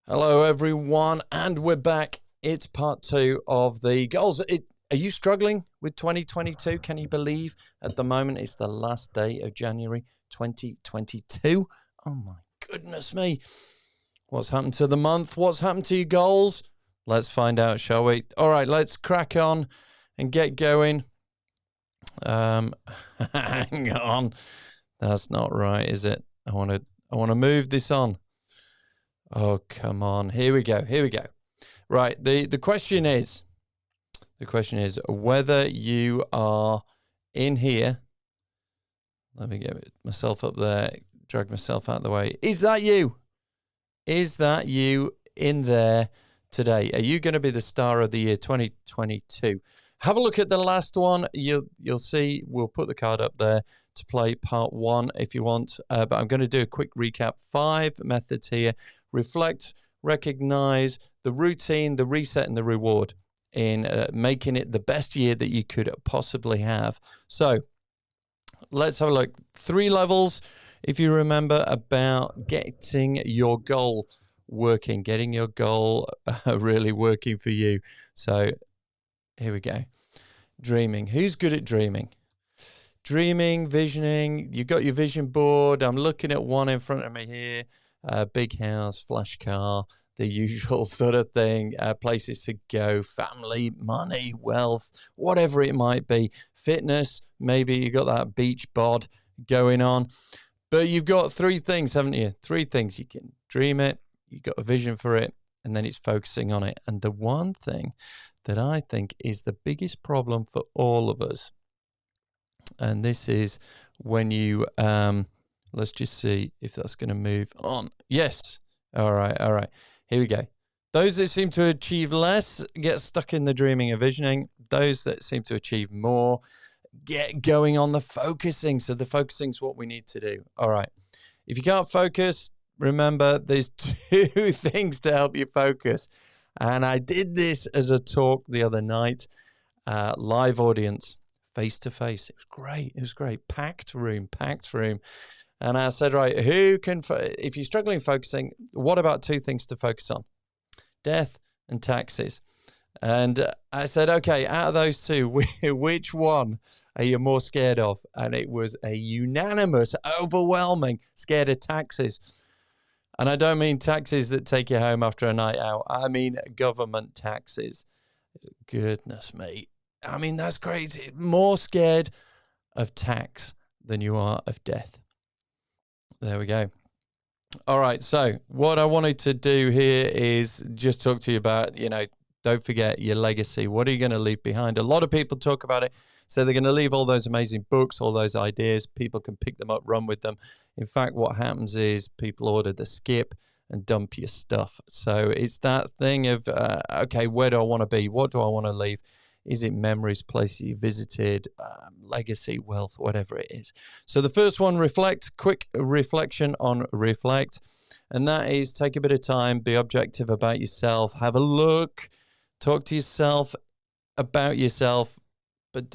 Hello, everyone, and we're back. It's part two of the goals. Are you struggling with 2022? Can you believe at the moment it's the last day of January 2022? Oh, my goodness me. What's happened to the month? What's happened to your goals? Let's find out, shall we? All right, let's crack on and get going. Hang on. That's not right, is it? I want to move this on. Oh, come on. Here we go. Right. The question is whether you are in here. Let me get myself up there, drag myself out of the way. Is that you? Is that you in there today? Are you going to be the star of the year 2022? Have a look at the last one. You'll see, we'll put the card up there to play part one if you want. But I'm going to do a quick recap. 5 methods here. Reflect, recognize the routine, the reset, and the reward in making it the best year that you could possibly have. So let's have a look. 3 levels, if you remember, about getting your goal working, getting your goal really working for you. So here we go. Dreaming. Who's good at dreaming? Dreaming, visioning. You got your vision board. I'm looking at one in front of me here. Big house, flash car, the usual sort of thing. Places to go, family, money, wealth, whatever it might be. Fitness, maybe you got that beach bod going on. But you've got 3 things, haven't you? 3 things. You can dream it, you got a vision for it, and then it's focusing on it. And the one thing that I think is the biggest problem for all of us, and this is when you, let's just see if that's going to move on. Yes. All right. Here we go. Those that seem to achieve less get stuck in the dreaming and visioning. Those that seem to achieve more get going on the focusing. So the focusing is what we need to do. All right. If you can't focus, remember there's 2 things to help you focus. And I did this as a talk the other night, live audience, face to face. It was great. Packed room. And I said, right, who can, if you're struggling focusing, what about 2 things to focus on? Death and taxes. And I said, okay, out of those 2, which one are you more scared of? And it was a unanimous, overwhelming scared of taxes. And I don't mean taxes that take you home after a night out. I mean government taxes. Goodness me. I mean, that's crazy. More scared of tax than you are of death. There we go. All right. So what I wanted to do here is just talk to you about, don't forget your legacy. What are you going to leave behind? A lot of people talk about it. So they're going to leave all those amazing books, all those ideas. People can pick them up, run with them. In fact, what happens is people order the skip and dump your stuff. So it's that thing of, okay, where do I want to be? What do I want to leave? Is it memories, places you visited, legacy, wealth, whatever it is? So the first one, reflect, quick reflection on reflect. And that is take a bit of time, be objective about yourself, have a look, talk to yourself about yourself, but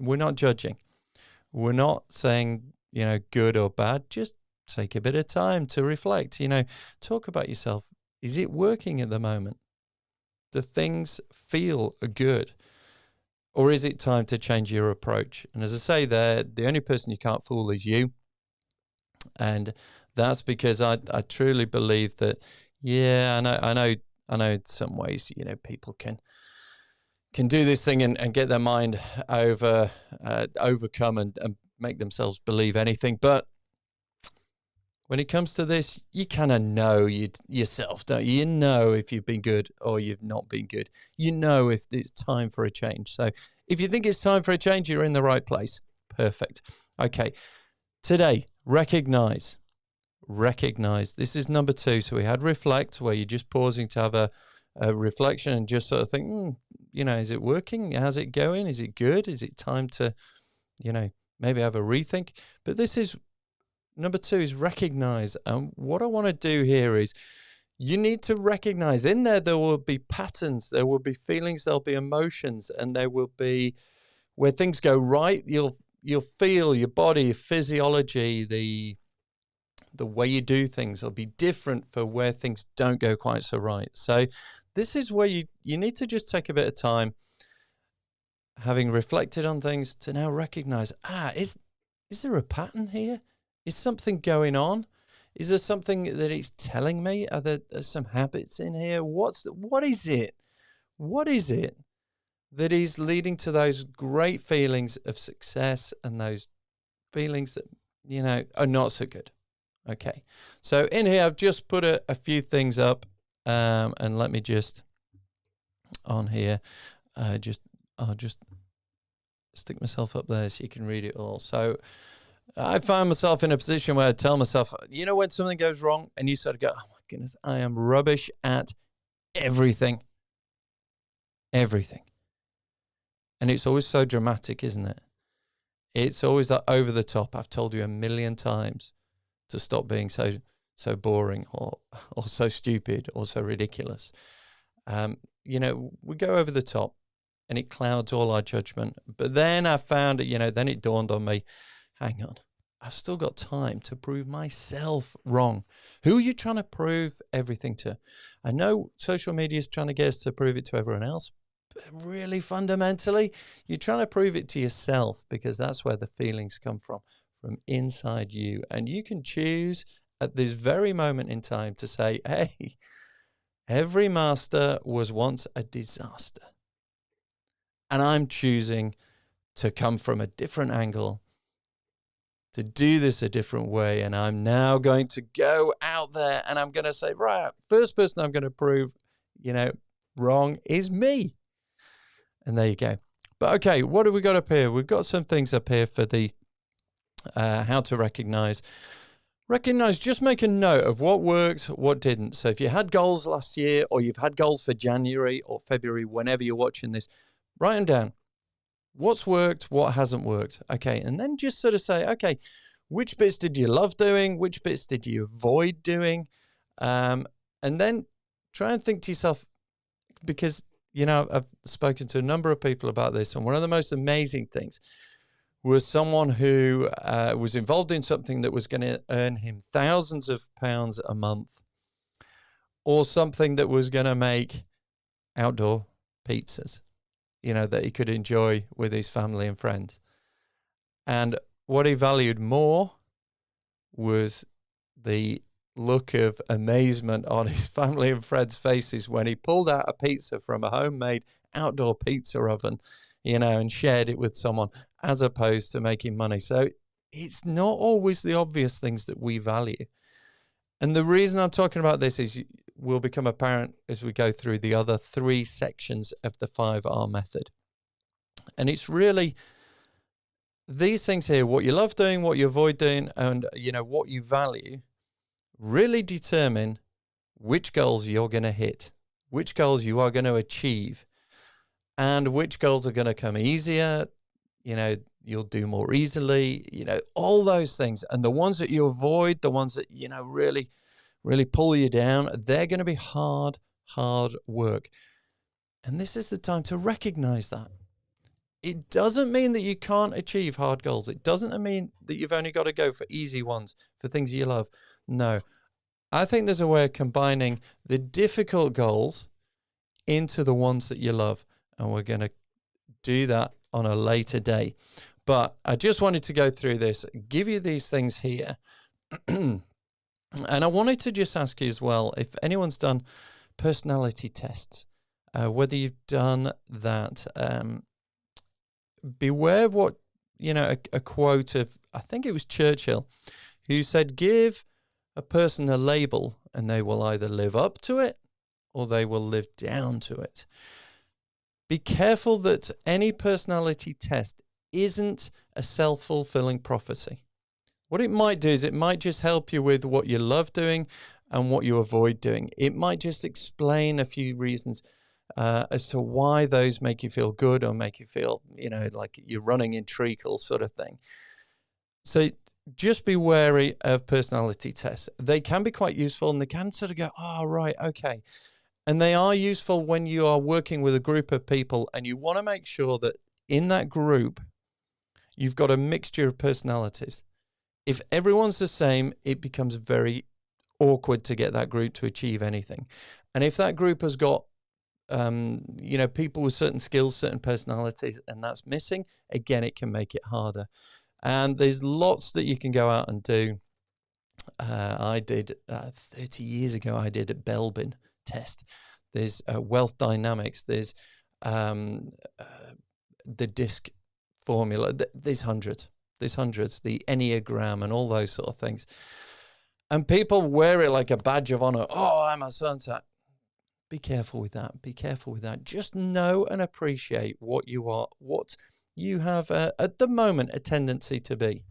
we're not judging. We're not saying, good or bad. Just take a bit of time to reflect, talk about yourself. Is it working at the moment? Do things feel good? Or is it time to change your approach? And as I say there, the only person you can't fool is you. And that's because I truly believe that, I know in some ways, people can do this thing and get their mind overcome and make themselves believe anything. But when it comes to this, you kind of know yourself, don't you? You know if you've been good or you've not been good. You know if it's time for a change. So if you think it's time for a change, you're in the right place. Perfect. Okay. Today, recognize. This is number 2. So we had reflect, where you're just pausing to have a reflection and just sort of think, is it working? How's it going? Is it good? Is it time to, maybe have a rethink? But this is number 2 is recognize. And what I want to do here is you need to recognize in there will be patterns, there will be feelings, there'll be emotions, and there will be where things go right. You'll feel your body, your physiology, the the way you do things will be different for where things don't go quite so right. So this is where you need to just take a bit of time, having reflected on things, to now recognize, is there a pattern here? Is something going on? Is there something that it's telling me? Are there some habits in here? What is it? What is it that is leading to those great feelings of success and those feelings that, you know, are not so good? Okay. So in here, I've just put a few things up, and let me just, on here, I'll just stick myself up there so you can read it all. So I find myself in a position where I tell myself, you know, when something goes wrong and you sort of go, oh my goodness, I am rubbish at everything. Everything. And it's always so dramatic, isn't it? It's always that over the top. I've told you a million times to stop being so boring or so stupid or so ridiculous. You know, we go over the top and it clouds all our judgment. But then I found it, you know, then it dawned on me, hang on, I've still got time to prove myself wrong. Who are you trying to prove everything to? I know social media is trying to get us to prove it to everyone else, but really fundamentally, you're trying to prove it to yourself, because that's where the feelings come from inside you. And you can choose at this very moment in time to say, hey, every master was once a disaster. And I'm choosing to come from a different angle, to do this a different way. And I'm now going to go out there and I'm going to say, right, first person I'm going to prove, you know, wrong is me. And there you go. But okay, what have we got up here? We've got some things up here for the how to recognize. Just make a note of what worked, what didn't. So if you had goals last year, or you've had goals for January or February, whenever you're watching this, write them down. What's worked, what hasn't worked. Okay, and then just sort of say, okay, which bits did you love doing? Which bits did you avoid doing? And then try and think to yourself, because, you know, I've spoken to a number of people about this, and one of the most amazing things was someone who was involved in something that was going to earn him thousands of pounds a month, or something that was going to make outdoor pizzas, you know, that he could enjoy with his family and friends. And what he valued more was the look of amazement on his family and friends' faces when he pulled out a pizza from a homemade outdoor pizza oven, you know, and shared it with someone, as opposed to making money. So it's not always the obvious things that we value. And the reason I'm talking about this is will become apparent as we go through the other 3 sections of the 5R method. And it's really these things here, what you love doing, what you avoid doing, and, you know, what you value, really determine which goals you're going to hit, which goals you are going to achieve, and which goals are going to come easier, you know, you'll do more easily, you know, all those things. And the ones that you avoid, the ones that, you know, really pull you down, they're going to be hard work. And this is the time to recognize that. It doesn't mean that you can't achieve hard goals. It doesn't mean that you've only got to go for easy ones, for things you love. No, I think there's a way of combining the difficult goals into the ones that you love. And we're going to do that on a later day. But I just wanted to go through this, give you these things here. And I wanted to just ask you as well, if anyone's done personality tests, whether you've done that, beware of what, you know, a quote of, I think it was Churchill, who said, give a person a label and they will either live up to it or they will live down to it. Be careful that any personality test isn't a self-fulfilling prophecy. What it might do is it might just help you with what you love doing and what you avoid doing. It might just explain a few reasons as to why those make you feel good or make you feel, you know, like you're running in treacle sort of thing. So just be wary of personality tests. They can be quite useful and they can sort of go, oh, right, okay. And they are useful when you are working with a group of people and you want to make sure that in that group, you've got a mixture of personalities. If everyone's the same, it becomes very awkward to get that group to achieve anything. And if that group has got, you know, people with certain skills, certain personalities, and that's missing, again, it can make it harder. And there's lots that you can go out and do. I did 30 years ago, I did a Belbin test. There's wealth dynamics. There's the DISC formula. There's hundreds. There's hundreds. The Enneagram and all those sort of things. And people wear it like a badge of honor. Oh, I'm a so-and-so. Be careful with that. Be careful with that. Just know and appreciate what you are, what you have at the moment a tendency to be.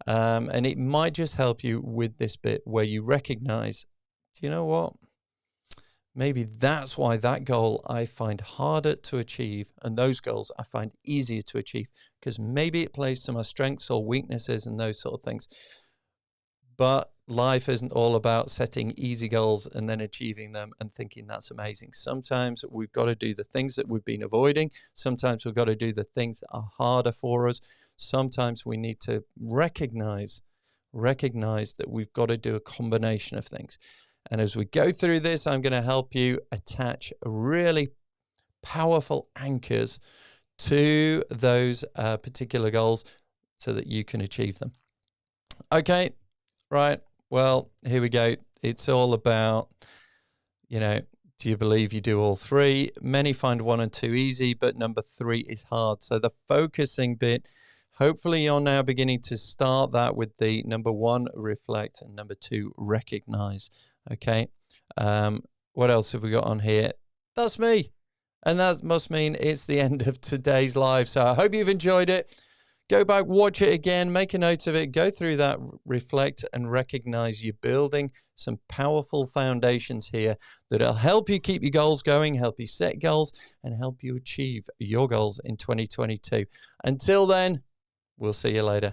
And it might just help you with this bit where you recognize, do you know what? Maybe that's why that goal I find harder to achieve, and those goals I find easier to achieve, because maybe it plays to my strengths or weaknesses and those sort of things. But life isn't all about setting easy goals and then achieving them and thinking that's amazing. Sometimes we've got to do the things that we've been avoiding. Sometimes we've got to do the things that are harder for us. Sometimes we need to recognize that we've got to do a combination of things. And as we go through this, I'm going to help you attach really powerful anchors to those particular goals so that you can achieve them. Okay, right. Well, here we go. It's all about, you know, do you believe you do all three? Many find 1 and 2 easy, but number 3 is hard. So the focusing bit, hopefully you're now beginning to start that with the number 1, reflect, and number 2, recognize. Okay. What else have we got on here? That's me. And that must mean it's the end of today's live. So I hope you've enjoyed it. Go back, watch it again, make a note of it, go through that, reflect, and recognize you're building some powerful foundations here that'll help you keep your goals going, help you set goals, and help you achieve your goals in 2022. Until then, we'll see you later.